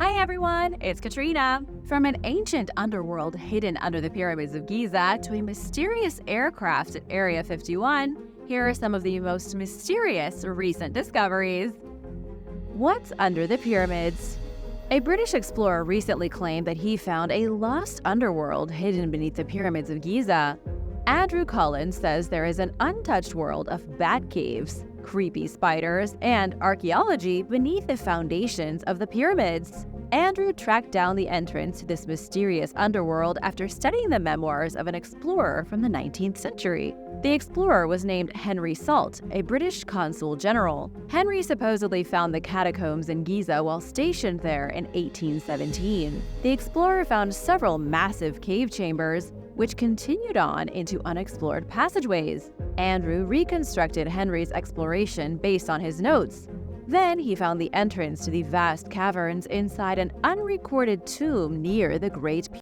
Hi everyone, it's Katrina. From an ancient underworld hidden under the pyramids of Giza to a mysterious aircraft at Area 51, here are some of the most mysterious recent discoveries. What's under the pyramids? A British explorer recently claimed that he found a lost underworld hidden beneath the pyramids of Giza. Andrew Collins says there is an untouched world of bat caves, creepy spiders, and archaeology beneath the foundations of the pyramids. Andrew tracked down the entrance to this mysterious underworld after studying the memoirs of an explorer from the 19th century. The explorer was named Henry Salt, a British consul general. Henry supposedly found the catacombs in Giza while stationed there in 1817. The explorer found several massive cave chambers, which continued on into unexplored passageways. Andrew reconstructed Henry's exploration based on his notes. Then he found the entrance to the vast caverns inside an unrecorded tomb near the Great Pyramid.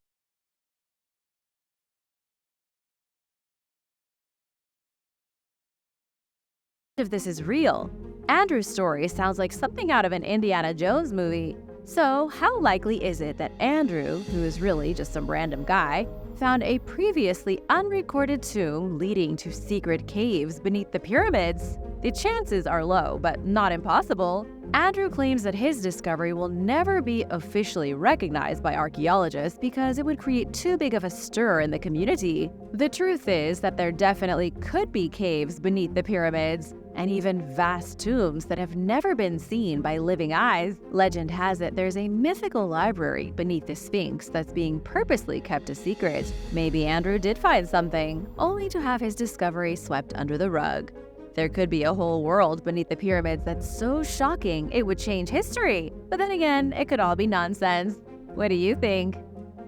If this is real, Andrew's story sounds like something out of an Indiana Jones movie. So, how likely is it that Andrew, who is really just some random guy, found a previously unrecorded tomb leading to secret caves beneath the pyramids? The chances are low, but not impossible. Andrew claims that his discovery will never be officially recognized by archaeologists because it would create too big of a stir in the community. The truth is that there definitely could be caves beneath the pyramids, and even vast tombs that have never been seen by living eyes. Legend has it there's a mythical library beneath the Sphinx that's being purposely kept a secret. Maybe Andrew did find something, only to have his discovery swept under the rug. There could be a whole world beneath the pyramids that's so shocking it would change history. But then again, it could all be nonsense. What do you think?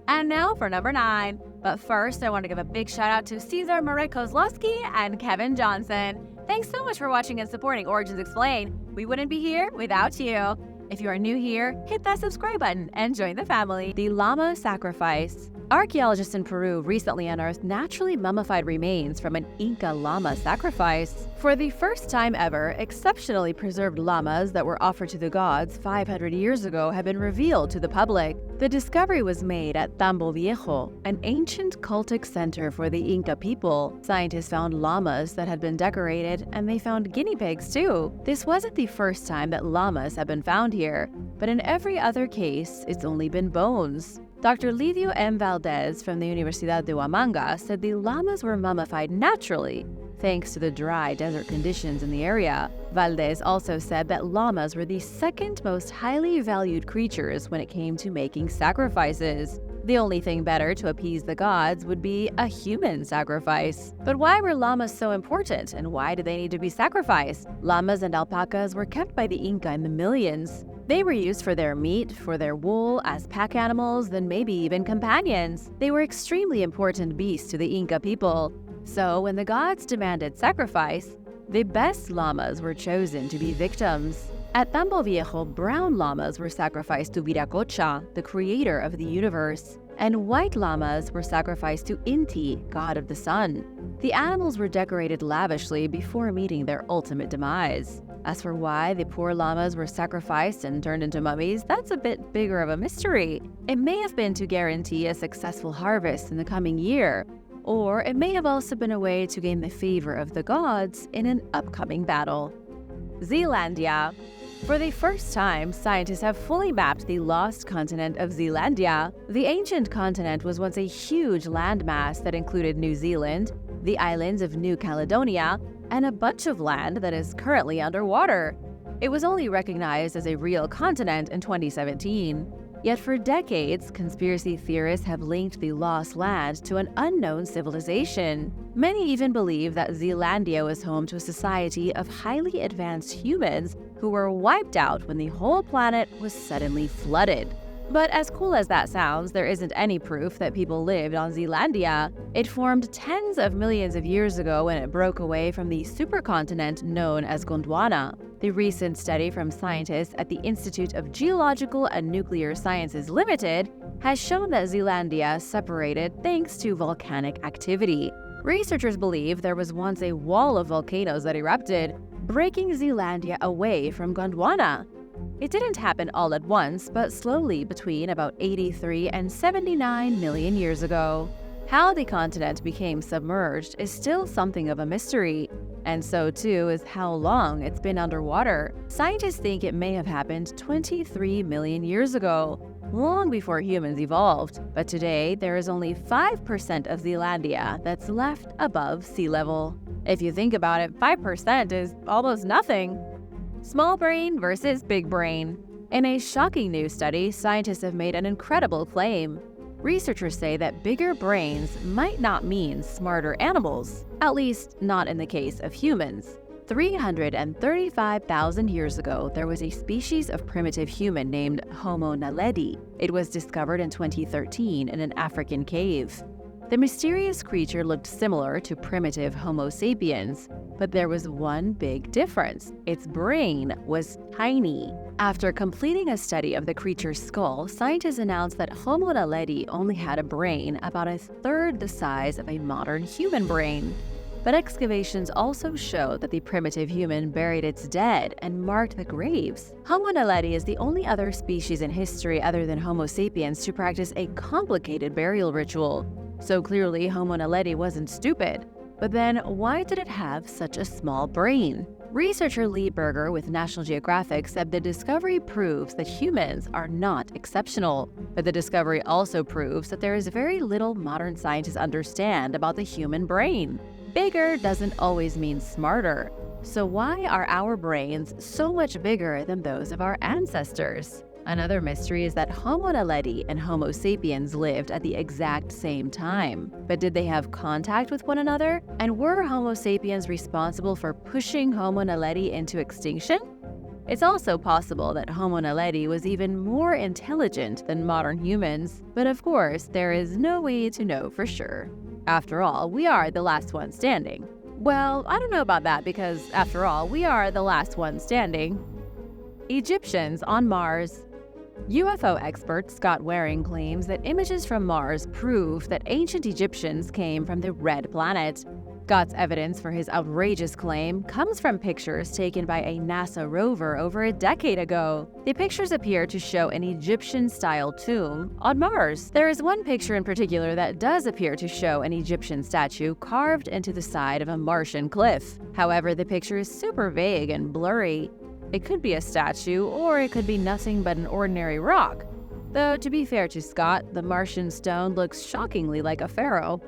And now for number 9. But first, I want to give a big shout out to Cesar Marek Kozlowski and Kevin Johnson. Thanks so much for watching and supporting Origins Explained. We wouldn't be here without you. If you are new here, hit that subscribe button and join the family. The Llama Sacrifice. Archaeologists in Peru recently unearthed naturally mummified remains from an Inca llama sacrifice. For the first time ever, exceptionally preserved llamas that were offered to the gods 500 years ago have been revealed to the public. The discovery was made at Tambo Viejo, an ancient cultic center for the Inca people. Scientists found llamas that had been decorated, and they found guinea pigs too. This wasn't the first time that llamas have been found here, but in every other case, it's only been bones. Dr. Lidio M. Valdez from the Universidad de Huamanga said the llamas were mummified naturally, thanks to the dry desert conditions in the area. Valdez also said that llamas were the second most highly valued creatures when it came to making sacrifices. The only thing better to appease the gods would be a human sacrifice. But why were llamas so important, and why did they need to be sacrificed? Llamas and alpacas were kept by the Inca in the millions. They were used for their meat, for their wool, as pack animals, then maybe even companions. They were extremely important beasts to the Inca people. So when the gods demanded sacrifice, the best llamas were chosen to be victims. At Tambo Viejo, brown llamas were sacrificed to Viracocha, the creator of the universe, and white llamas were sacrificed to Inti, god of the sun. The animals were decorated lavishly before meeting their ultimate demise. As for why the poor llamas were sacrificed and turned into mummies, that's a bit bigger of a mystery. It may have been to guarantee a successful harvest in the coming year, or it may have also been a way to gain the favor of the gods in an upcoming battle. Zelandia. For the first time, scientists have fully mapped the lost continent of Zelandia. The ancient continent was once a huge landmass that included New Zealand, the islands of New Caledonia, and a bunch of land that is currently underwater. It was only recognized as a real continent in 2017. Yet for decades, conspiracy theorists have linked the lost land to an unknown civilization. Many even believe that Zelandia was home to a society of highly advanced humans who were wiped out when the whole planet was suddenly flooded. But as cool as that sounds, there isn't any proof that people lived on Zelandia. It formed tens of millions of years ago when it broke away from the supercontinent known as Gondwana. The recent study from scientists at the Institute of Geological and Nuclear Sciences Limited has shown that Zelandia separated thanks to volcanic activity. Researchers believe there was once a wall of volcanoes that erupted, breaking Zelandia away from Gondwana. It didn't happen all at once, but slowly between about 83 and 79 million years ago. How the continent became submerged is still something of a mystery, and so too is how long it's been underwater. Scientists think it may have happened 23 million years ago, long before humans evolved, but today there is only 5% of Zelandia that's left above sea level. If you think about it, 5% is almost nothing. Small brain versus big brain. In a shocking new study, scientists have made an incredible claim. Researchers say that bigger brains might not mean smarter animals, at least not in the case of humans. 335,000 years ago, there was a species of primitive human named Homo naledi. It was discovered in 2013 in an African cave. The mysterious creature looked similar to primitive Homo sapiens, but there was one big difference. Its brain was tiny. After completing a study of the creature's skull, scientists announced that Homo naledi only had a brain about a third the size of a modern human brain. But excavations also show that the primitive human buried its dead and marked the graves. Homo naledi is the only other species in history other than Homo sapiens to practice a complicated burial ritual. So clearly, Homo naledi wasn't stupid. But then, why did it have such a small brain? Researcher Lee Berger with National Geographic said the discovery proves that humans are not exceptional. But the discovery also proves that there is very little modern scientists understand about the human brain. Bigger doesn't always mean smarter. So why are our brains so much bigger than those of our ancestors? Another mystery is that Homo naledi and Homo sapiens lived at the exact same time. But did they have contact with one another? And were Homo sapiens responsible for pushing Homo naledi into extinction? It's also possible that Homo naledi was even more intelligent than modern humans, but of course, there is no way to know for sure. After all, we are the last one standing. Well, I don't know about that because, after all, we are the last one standing. Egyptians on Mars. UFO expert Scott Waring claims that images from Mars prove that ancient Egyptians came from the Red Planet. Scott's evidence for his outrageous claim comes from pictures taken by a NASA rover over a decade ago. The pictures appear to show an Egyptian-style tomb on Mars. There is one picture in particular that does appear to show an Egyptian statue carved into the side of a Martian cliff. However, the picture is super vague and blurry. It could be a statue, or it could be nothing but an ordinary rock. Though, to be fair to Scott, the Martian stone looks shockingly like a pharaoh.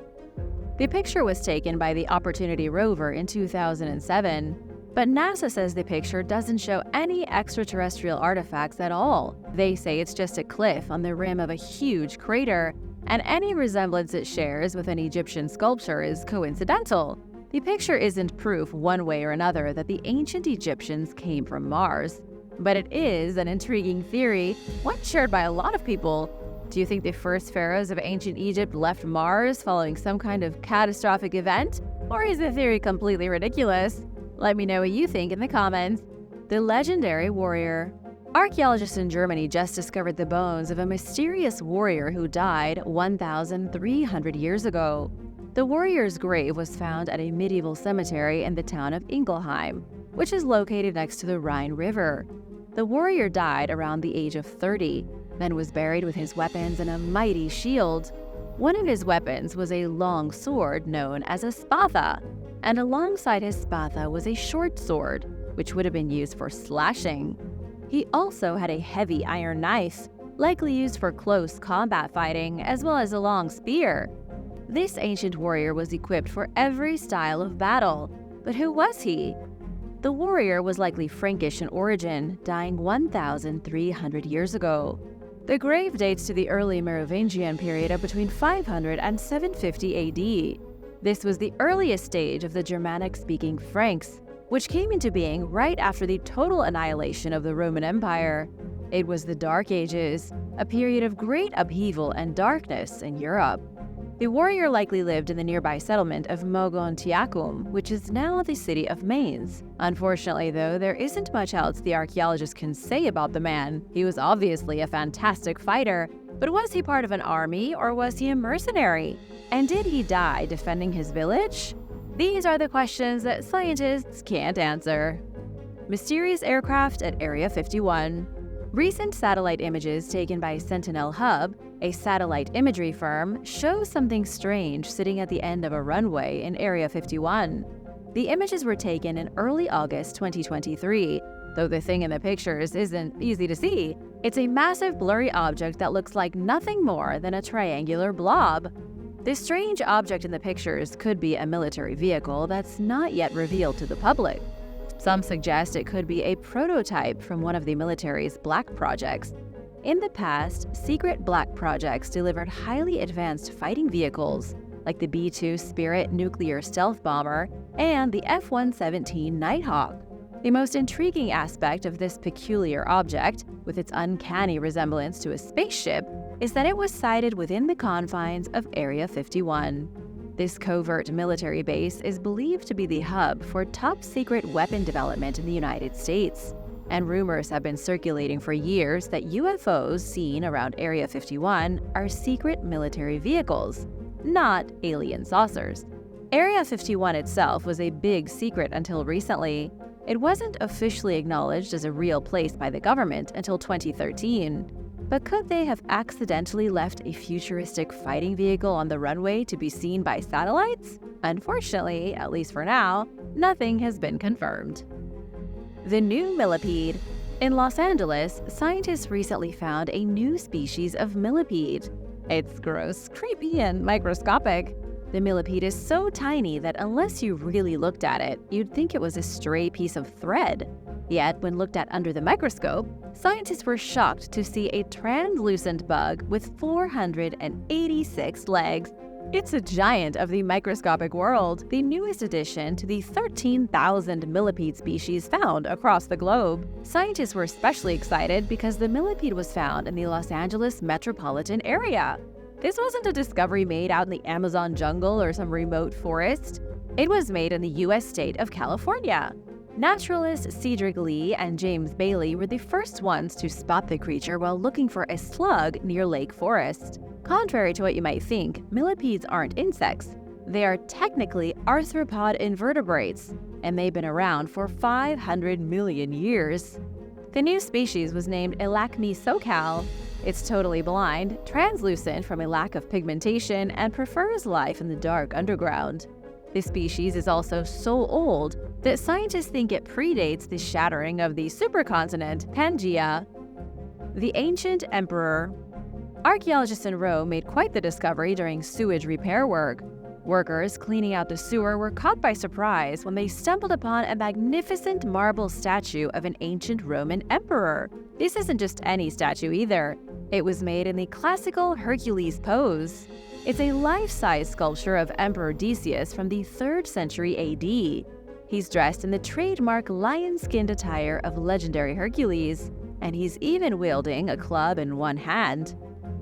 The picture was taken by the Opportunity rover in 2007, but NASA says the picture doesn't show any extraterrestrial artifacts at all. They say it's just a cliff on the rim of a huge crater, and any resemblance it shares with an Egyptian sculpture is coincidental. The picture isn't proof one way or another that the ancient Egyptians came from Mars, but it is an intriguing theory, one shared by a lot of people. Do you think the first pharaohs of ancient Egypt left Mars following some kind of catastrophic event? Or is the theory completely ridiculous? Let me know what you think in the comments. The legendary warrior. Archaeologists in Germany just discovered the bones of a mysterious warrior who died 1,300 years ago. The warrior's grave was found at a medieval cemetery in the town of Ingelheim, which is located next to the Rhine River. The warrior died around the age of 30, then was buried with his weapons and a mighty shield. One of his weapons was a long sword known as a spatha, and alongside his spatha was a short sword, which would have been used for slashing. He also had a heavy iron knife, likely used for close combat fighting, as well as a long spear. This ancient warrior was equipped for every style of battle. But who was he? The warrior was likely Frankish in origin, dying 1,300 years ago. The grave dates to the early Merovingian period of between 500 and 750 AD. This was the earliest stage of the Germanic-speaking Franks, which came into being right after the total annihilation of the Roman Empire. It was the Dark Ages, a period of great upheaval and darkness in Europe. The warrior likely lived in the nearby settlement of Mogontiacum, which is now the city of Mainz. Unfortunately, though, there isn't much else the archaeologists can say about the man. He was obviously a fantastic fighter, but was he part of an army or was he a mercenary? And did he die defending his village? These are the questions that scientists can't answer. Mysterious aircraft at Area 51. Recent satellite images taken by Sentinel Hub, a satellite imagery firm, show something strange sitting at the end of a runway in Area 51. The images were taken in early August 2023, though the thing in the pictures isn't easy to see. It's a massive blurry object that looks like nothing more than a triangular blob. This strange object in the pictures could be a military vehicle that's not yet revealed to the public. Some suggest it could be a prototype from one of the military's black projects. In the past, secret black projects delivered highly advanced fighting vehicles, like the B-2 Spirit nuclear stealth bomber and the F-117 Nighthawk. The most intriguing aspect of this peculiar object, with its uncanny resemblance to a spaceship, is that it was sighted within the confines of Area 51. This covert military base is believed to be the hub for top-secret weapon development in the United States, and rumors have been circulating for years that UFOs seen around Area 51 are secret military vehicles, not alien saucers. Area 51 itself was a big secret until recently. It wasn't officially acknowledged as a real place by the government until 2013. But could they have accidentally left a futuristic fighting vehicle on the runway to be seen by satellites? Unfortunately, at least for now, nothing has been confirmed. The new millipede. In Los Angeles, scientists recently found a new species of millipede. It's gross, creepy, and microscopic. The millipede is so tiny that unless you really looked at it, you'd think it was a stray piece of thread. Yet, when looked at under the microscope, scientists were shocked to see a translucent bug with 486 legs. It's a giant of the microscopic world, the newest addition to the 13,000 millipede species found across the globe. Scientists were especially excited because the millipede was found in the Los Angeles metropolitan area. This wasn't a discovery made out in the Amazon jungle or some remote forest. It was made in the U.S. state of California. Naturalists Cedric Lee and James Bailey were the first ones to spot the creature while looking for a slug near Lake Forest. Contrary to what you might think, millipedes aren't insects. They are technically arthropod invertebrates, and they've been around for 500 million years. The new species was named Elacme socal. It's totally blind, translucent from a lack of pigmentation, and prefers life in the dark underground. This species is also so old that scientists think it predates the shattering of the supercontinent Pangaea. The ancient emperor. Archaeologists in Rome made quite the discovery during sewage repair work. Workers cleaning out the sewer were caught by surprise when they stumbled upon a magnificent marble statue of an ancient Roman emperor. This isn't just any statue either. It was made in the classical Hercules pose. It's a life-size sculpture of Emperor Decius from the 3rd century AD. He's dressed in the trademark lion-skinned attire of legendary Hercules, and he's even wielding a club in one hand.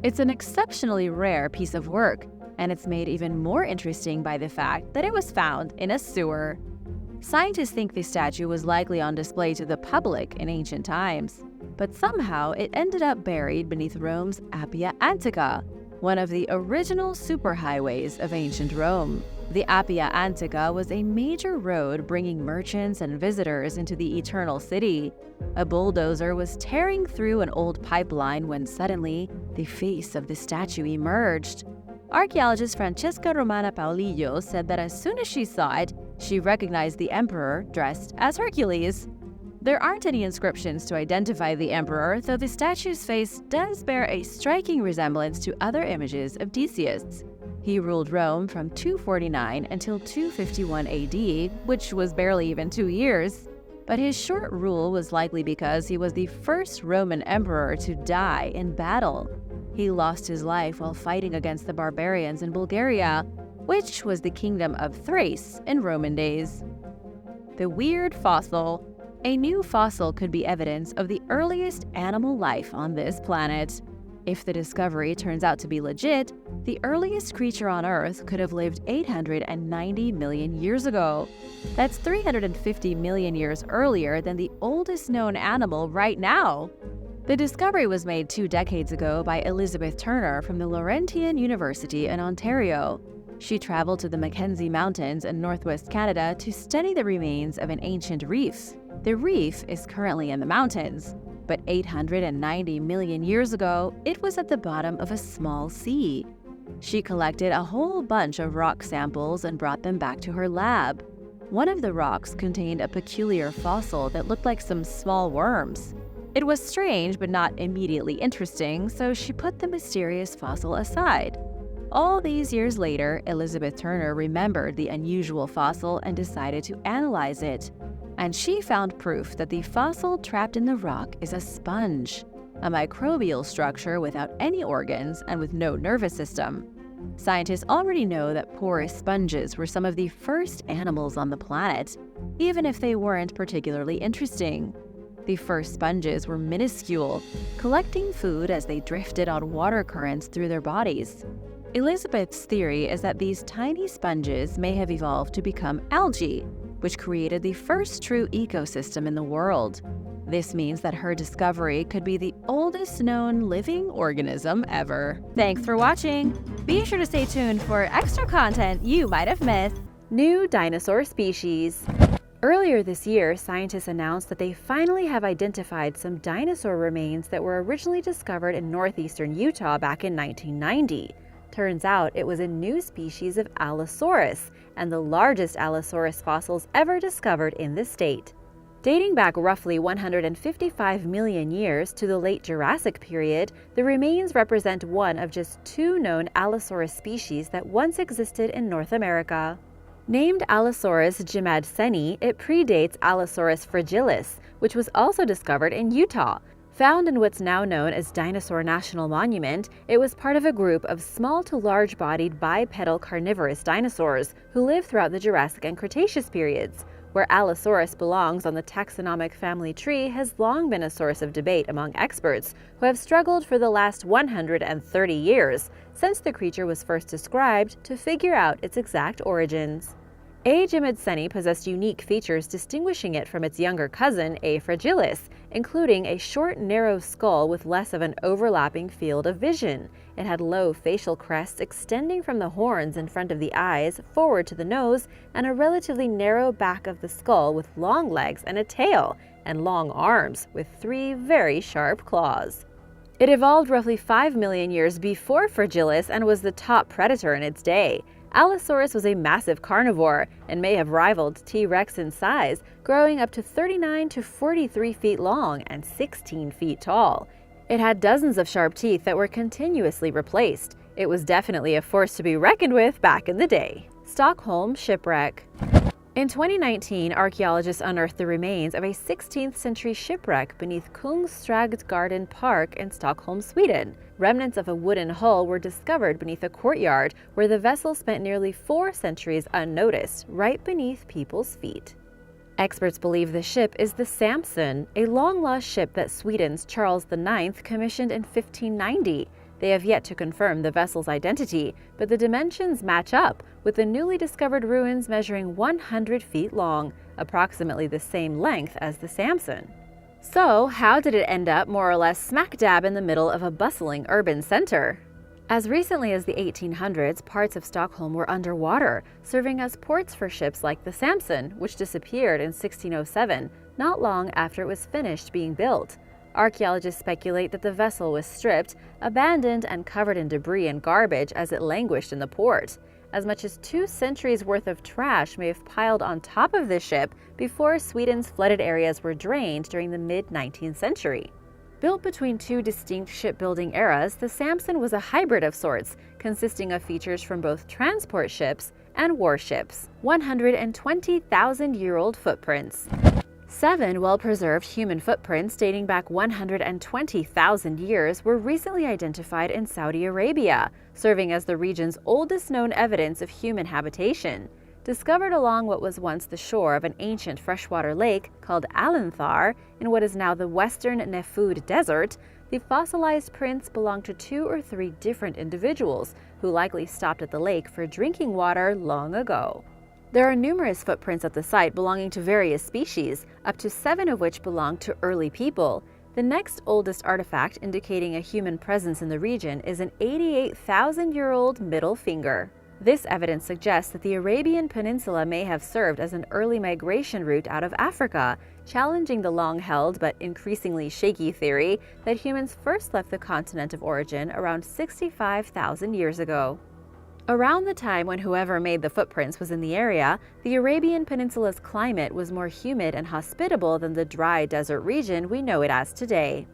It's an exceptionally rare piece of work, and it's made even more interesting by the fact that it was found in a sewer. Scientists think the statue was likely on display to the public in ancient times, but somehow it ended up buried beneath Rome's Appia Antica, one of the original superhighways of ancient Rome. The Appia Antica was a major road bringing merchants and visitors into the Eternal City. A bulldozer was tearing through an old pipeline when suddenly the face of the statue emerged. Archaeologist Francesca Romana Paulillo said that as soon as she saw it, she recognized the emperor dressed as Hercules. There aren't any inscriptions to identify the emperor, though the statue's face does bear a striking resemblance to other images of Decius. He ruled Rome from 249 until 251 AD, which was barely even 2 years. But his short rule was likely because he was the first Roman emperor to die in battle. He lost his life while fighting against the barbarians in Bulgaria, which was the kingdom of Thrace in Roman days. The weird fossil. A new fossil could be evidence of the earliest animal life on this planet. If the discovery turns out to be legit, the earliest creature on Earth could have lived 890 million years ago. That's 350 million years earlier than the oldest known animal right now. The discovery was made 2 decades ago by Elizabeth Turner from the Laurentian University in Ontario. She traveled to the Mackenzie Mountains in northwest Canada to study the remains of an ancient reef. The reef is currently in the mountains, but 890 million years ago, it was at the bottom of a small sea. She collected a whole bunch of rock samples and brought them back to her lab. One of the rocks contained a peculiar fossil that looked like some small worms. It was strange but not immediately interesting, so she put the mysterious fossil aside. All these years later, Elizabeth Turner remembered the unusual fossil and decided to analyze it. And she found proof that the fossil trapped in the rock is a sponge, a microbial structure without any organs and with no nervous system. Scientists already know that porous sponges were some of the first animals on the planet, even if they weren't particularly interesting. The first sponges were minuscule, collecting food as they drifted on water currents through their bodies. Elizabeth's theory is that these tiny sponges may have evolved to become algae, which created the first true ecosystem in the world. This means that her discovery could be the oldest known living organism ever. Thanks for watching! Be sure to stay tuned for extra content you might have missed. New dinosaur species. Earlier this year, scientists announced that they finally have identified some dinosaur remains that were originally discovered in northeastern Utah back in 1990. Turns out it was a new species of Allosaurus, and the largest Allosaurus fossils ever discovered in the state. Dating back roughly 155 million years to the late Jurassic period, the remains represent one of just two known Allosaurus species that once existed in North America. Named Allosaurus jimadseni, it predates Allosaurus fragilis, which was also discovered in Utah. Found in what's now known as Dinosaur National Monument, it was part of a group of small to large-bodied bipedal carnivorous dinosaurs who lived throughout the Jurassic and Cretaceous periods. Where Allosaurus belongs on the taxonomic family tree has long been a source of debate among experts who have struggled for the last 130 years, since the creature was first described, to figure out its exact origins. A. jimadseni possessed unique features distinguishing it from its younger cousin, A. fragilis, including a short, narrow skull with less of an overlapping field of vision. It had low facial crests extending from the horns in front of the eyes forward to the nose, and a relatively narrow back of the skull with long legs and a tail, and long arms with 3 very sharp claws. It evolved roughly 5 million years before fragilis and was the top predator in its day. Allosaurus was a massive carnivore and may have rivaled T-Rex in size, growing up to 39 to 43 feet long and 16 feet tall. It had dozens of sharp teeth that were continuously replaced. It was definitely a force to be reckoned with back in the day. Stockholm Shipwreck. In 2019, archaeologists unearthed the remains of a 16th century shipwreck beneath Kungsträdgården Park in Stockholm, Sweden. Remnants of a wooden hull were discovered beneath a courtyard where the vessel spent nearly 4 centuries unnoticed, right beneath people's feet. Experts believe the ship is the Samson, a long-lost ship that Sweden's Charles IX commissioned in 1590. They have yet to confirm the vessel's identity, but the dimensions match up, with the newly discovered ruins measuring 100 feet long, approximately the same length as the Samson. So, how did it end up more or less smack dab in the middle of a bustling urban center? As recently as the 1800s, parts of Stockholm were underwater, serving as ports for ships like the Samson, which disappeared in 1607, not long after it was finished being built. Archaeologists speculate that the vessel was stripped, abandoned, and covered in debris and garbage as it languished in the port. As much as 2 centuries worth of trash may have piled on top of the ship before Sweden's flooded areas were drained during the mid-19th century. Built between 2 distinct shipbuilding eras, the Samson was a hybrid of sorts, consisting of features from both transport ships and warships. 120,000-year-old footprints. 7 well-preserved human footprints dating back 120,000 years were recently identified in Saudi Arabia, serving as the region's oldest known evidence of human habitation. Discovered along what was once the shore of an ancient freshwater lake called Alanthar in what is now the western Nefud Desert, the fossilized prints belong to 2 or 3 different individuals who likely stopped at the lake for drinking water long ago. There are numerous footprints at the site belonging to various species, up to 7 of which belong to early people. The next oldest artifact indicating a human presence in the region is an 88,000-year-old middle finger. This evidence suggests that the Arabian Peninsula may have served as an early migration route out of Africa, challenging the long-held but increasingly shaky theory that humans first left the continent of origin around 65,000 years ago. Around the time when whoever made the footprints was in the area, the Arabian Peninsula's climate was more humid and hospitable than the dry desert region we know it as today.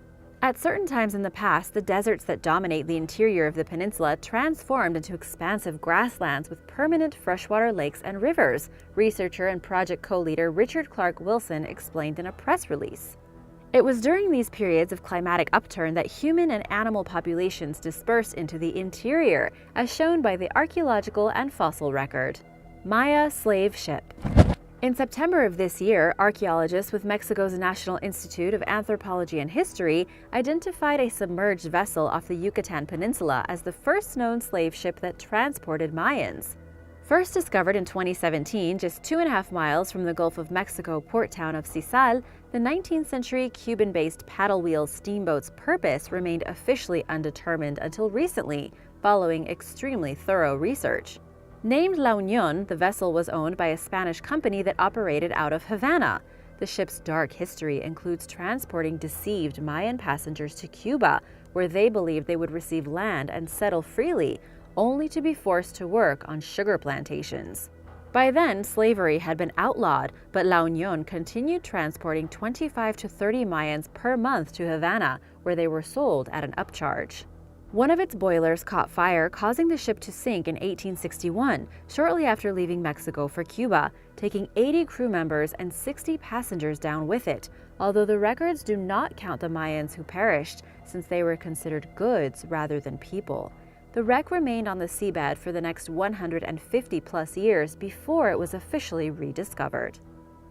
At certain times in the past, the deserts that dominate the interior of the peninsula transformed into expansive grasslands with permanent freshwater lakes and rivers, researcher and project co-leader Richard Clark Wilson explained in a press release. It was during these periods of climatic upturn that human and animal populations dispersed into the interior, as shown by the archaeological and fossil record. Maya slave ship. In September of this year, archaeologists with Mexico's National Institute of Anthropology and History identified a submerged vessel off the Yucatan Peninsula as the first known slave ship that transported Mayans. First discovered in 2017, just 2.5 miles from the Gulf of Mexico port town of Sisal, the 19th century Cuban-based paddle wheel steamboat's purpose remained officially undetermined until recently, following extremely thorough research. Named La Unión, the vessel was owned by a Spanish company that operated out of Havana. The ship's dark history includes transporting deceived Mayan passengers to Cuba, where they believed they would receive land and settle freely, only to be forced to work on sugar plantations. By then, slavery had been outlawed, but La Unión continued transporting 25 to 30 Mayans per month to Havana, where they were sold at an upcharge. One of its boilers caught fire, causing the ship to sink in 1861, shortly after leaving Mexico for Cuba, taking 80 crew members and 60 passengers down with it, although the records do not count the Mayans who perished, since they were considered goods rather than people. The wreck remained on the seabed for the next 150-plus years before it was officially rediscovered.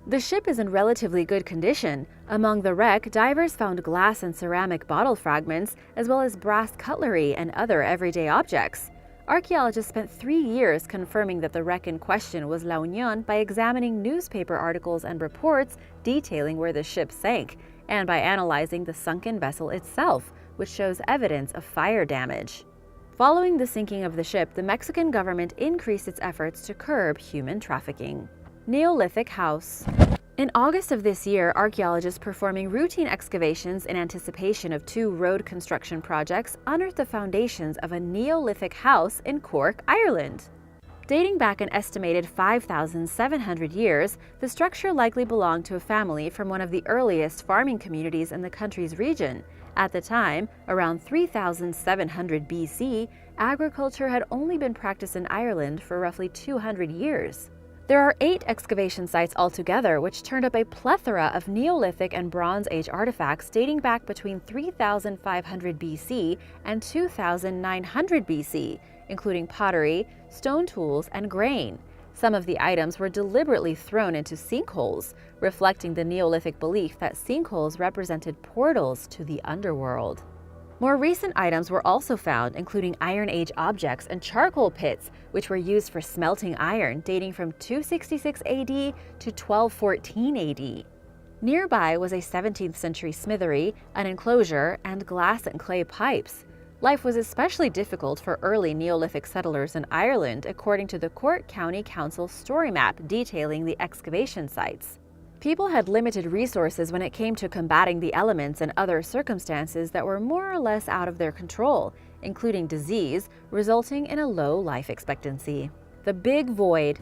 The ship is in relatively good condition. Among the wreck, divers found glass and ceramic bottle fragments, as well as brass cutlery and other everyday objects. Archaeologists spent 3 years confirming that the wreck in question was La Unión by examining newspaper articles and reports detailing where the ship sank, and by analyzing the sunken vessel itself, which shows evidence of fire damage. Following the sinking of the ship, the Mexican government increased its efforts to curb human trafficking. Neolithic House. In August of this year, archaeologists performing routine excavations in anticipation of 2 road construction projects unearthed the foundations of a Neolithic house in Cork, Ireland. Dating back an estimated 5,700 years, the structure likely belonged to a family from one of the earliest farming communities in the country's region. At the time, around 3,700 BC, agriculture had only been practiced in Ireland for roughly 200 years. There are 8 excavation sites altogether, which turned up a plethora of Neolithic and Bronze Age artifacts dating back between 3,500 BC and 2,900 BC, including pottery, stone tools, and grain. Some of the items were deliberately thrown into sinkholes, reflecting the Neolithic belief that sinkholes represented portals to the underworld. More recent items were also found, including Iron Age objects and charcoal pits, which were used for smelting iron, dating from 266 AD to 1214 AD. Nearby was a 17th century smithery, an enclosure, and glass and clay pipes. Life was especially difficult for early Neolithic settlers in Ireland, according to the Cork County Council story map detailing the excavation sites. People had limited resources when it came to combating the elements and other circumstances that were more or less out of their control, including disease, resulting in a low life expectancy. The Big Void.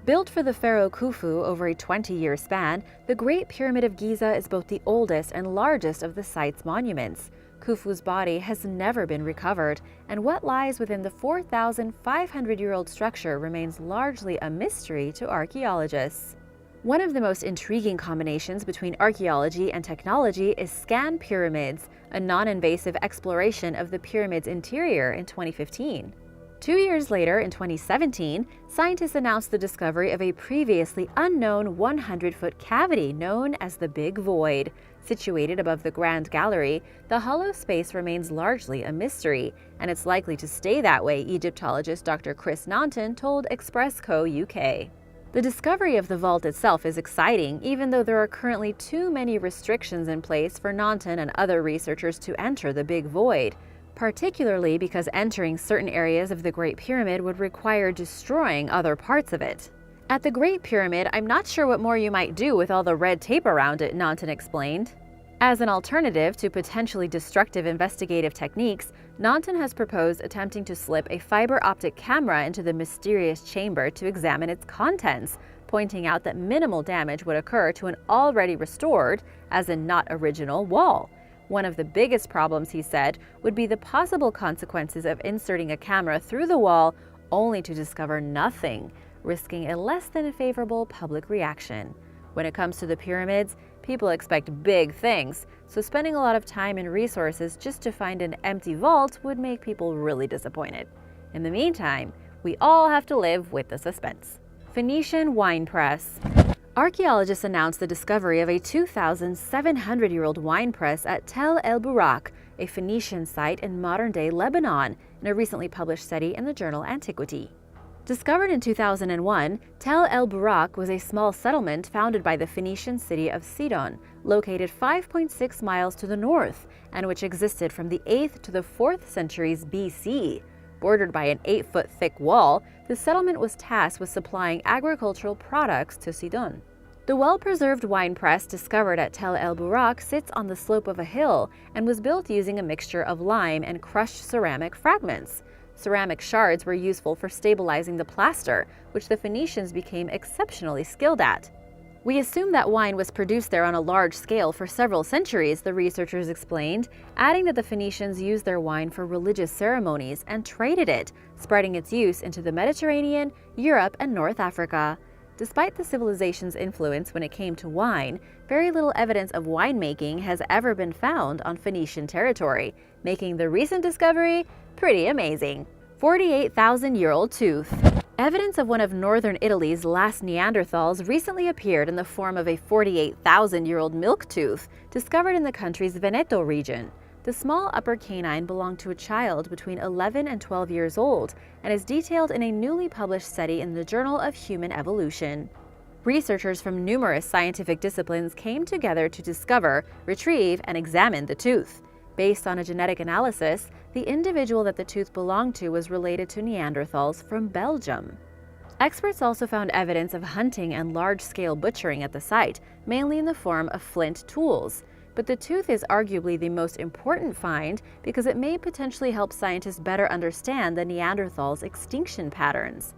Built for the pharaoh Khufu over a 20-year span, the Great Pyramid of Giza is both the oldest and largest of the site's monuments. Khufu's body has never been recovered, and what lies within the 4,500-year-old structure remains largely a mystery to archaeologists. One of the most intriguing combinations between archaeology and technology is scan pyramids, a non-invasive exploration of the pyramid's interior in 2015. 2 years later, in 2017, scientists announced the discovery of a previously unknown 100-foot cavity known as the Big Void. Situated above the Grand Gallery, the hollow space remains largely a mystery, and it's likely to stay that way, Egyptologist Dr. Chris Naunton told Express Co. UK. The discovery of the vault itself is exciting, even though there are currently too many restrictions in place for Naunton and other researchers to enter the Big Void. particularly because entering certain areas of the Great Pyramid would require destroying other parts of it. At the Great Pyramid, I'm not sure what more you might do with all the red tape around it, Nanton explained. As an alternative to potentially destructive investigative techniques, Nanton has proposed attempting to slip a fiber optic camera into the mysterious chamber to examine its contents, pointing out that minimal damage would occur to an already restored, as in not original, wall. One of the biggest problems, he said, would be the possible consequences of inserting a camera through the wall only to discover nothing, risking a less than favorable public reaction. When it comes to the pyramids, people expect big things, so spending a lot of time and resources just to find an empty vault would make people really disappointed. In the meantime, we all have to live with the suspense. Phoenician wine press. Archaeologists announced the discovery of a 2,700-year-old wine press at Tel El Burak, a Phoenician site in modern-day Lebanon, in a recently published study in the journal Antiquity. Discovered in 2001, Tel El Burak was a small settlement founded by the Phoenician city of Sidon, located 5.6 miles to the north, and which existed from the 8th to the 4th centuries BC. Bordered by an 8-foot thick wall, the settlement was tasked with supplying agricultural products to Sidon. The well-preserved wine press discovered at Tel El Burak sits on the slope of a hill and was built using a mixture of lime and crushed ceramic fragments. Ceramic shards were useful for stabilizing the plaster, which the Phoenicians became exceptionally skilled at. We assume that wine was produced there on a large scale for several centuries, the researchers explained, adding that the Phoenicians used their wine for religious ceremonies and traded it, spreading its use into the Mediterranean, Europe, and North Africa. Despite the civilization's influence when it came to wine, very little evidence of winemaking has ever been found on Phoenician territory, making the recent discovery pretty amazing. 48,000-year-old tooth. Evidence of one of northern Italy's last Neanderthals recently appeared in the form of a 48,000-year-old milk tooth discovered in the country's Veneto region. The small upper canine belonged to a child between 11 and 12 years old and is detailed in a newly published study in the Journal of Human Evolution. Researchers from numerous scientific disciplines came together to discover, retrieve, and examine the tooth. Based on a genetic analysis, the individual that the tooth belonged to was related to Neanderthals from Belgium. Experts also found evidence of hunting and large-scale butchering at the site, mainly in the form of flint tools. But the tooth is arguably the most important find because it may potentially help scientists better understand the Neanderthals' extinction patterns.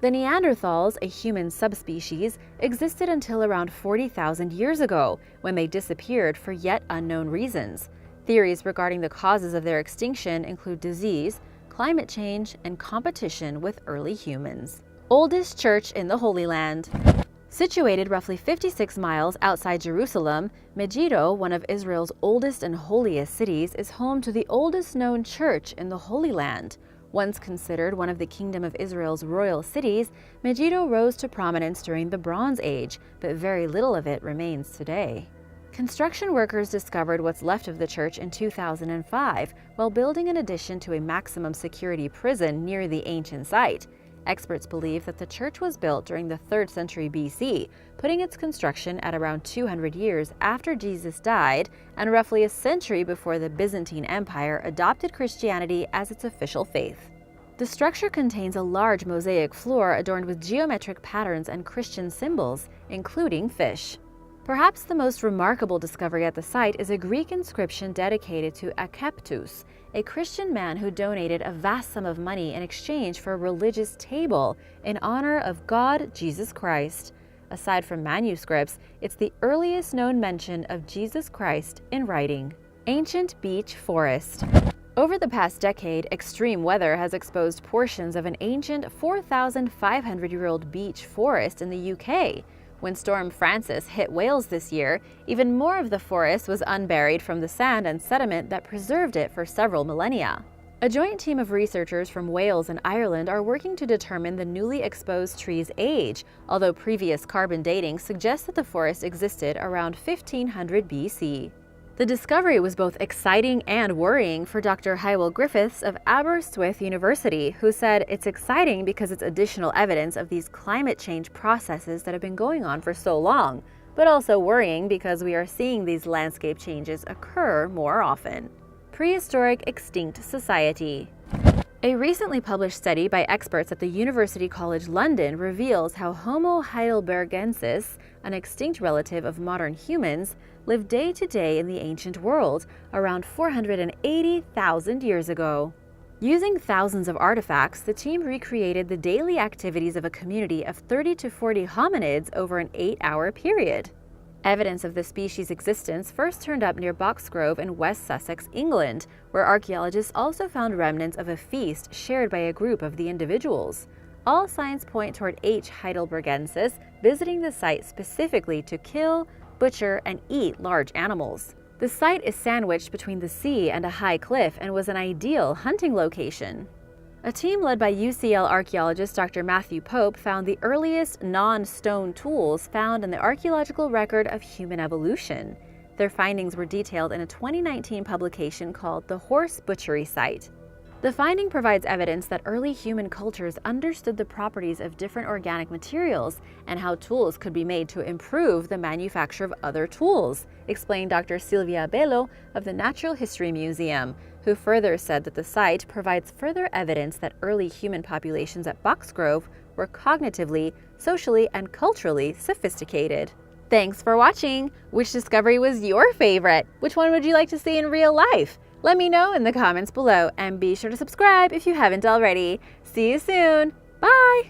The Neanderthals, a human subspecies, existed until around 40,000 years ago, when they disappeared for yet unknown reasons. Theories regarding the causes of their extinction include disease, climate change, and competition with early humans. Oldest church in the Holy Land. Situated roughly 56 miles outside Jerusalem, Megiddo, one of Israel's oldest and holiest cities, is home to the oldest known church in the Holy Land. Once considered one of the Kingdom of Israel's royal cities, Megiddo rose to prominence during the Bronze Age, but very little of it remains today. Construction workers discovered what's left of the church in 2005 while building an addition to a maximum security prison near the ancient site. Experts believe that the church was built during the 3rd century BC, putting its construction at around 200 years after Jesus died and roughly a century before the Byzantine Empire adopted Christianity as its official faith. The structure contains a large mosaic floor adorned with geometric patterns and Christian symbols, including fish. Perhaps the most remarkable discovery at the site is a Greek inscription dedicated to Akeptus, a Christian man who donated a vast sum of money in exchange for a religious table in honor of God Jesus Christ. Aside from manuscripts, it's the earliest known mention of Jesus Christ in writing. Ancient beech forest. Over the past decade, extreme weather has exposed portions of an ancient 4,500-year-old beech forest in the UK. When Storm Francis hit Wales this year, even more of the forest was unburied from the sand and sediment that preserved it for several millennia. A joint team of researchers from Wales and Ireland are working to determine the newly exposed tree's age, although previous carbon dating suggests that the forest existed around 1500 BC. The discovery was both exciting and worrying for Dr. Hywel Griffiths of Aberystwyth University, who said it's exciting because it's additional evidence of these climate change processes that have been going on for so long, but also worrying because we are seeing these landscape changes occur more often. Prehistoric Extinct Society. A recently published study by experts at the University College London reveals how Homo heidelbergensis, an extinct relative of modern humans, lived day to day in the ancient world around 480,000 years ago. Using thousands of artifacts, the team recreated the daily activities of a community of 30 to 40 hominids over an 8-hour period. Evidence of the species' existence first turned up near Boxgrove in West Sussex, England, where archaeologists also found remnants of a feast shared by a group of the individuals. All signs point toward H. heidelbergensis visiting the site specifically to kill, butcher, and eat large animals. The site is sandwiched between the sea and a high cliff and was an ideal hunting location. A team led by UCL archaeologist Dr. Matthew Pope found the earliest non-stone tools found in the archaeological record of human evolution. Their findings were detailed in a 2019 publication called The Horse Butchery Site. The finding provides evidence that early human cultures understood the properties of different organic materials and how tools could be made to improve the manufacture of other tools, explained Dr. Silvia Bello of the Natural History Museum, who further said that the site provides further evidence that early human populations at Boxgrove were cognitively, socially, and culturally sophisticated. Thanks for watching! Which discovery was your favorite? Which one would you like to see in real life? Let me know in the comments below, and be sure to subscribe if you haven't already. See you soon! Bye!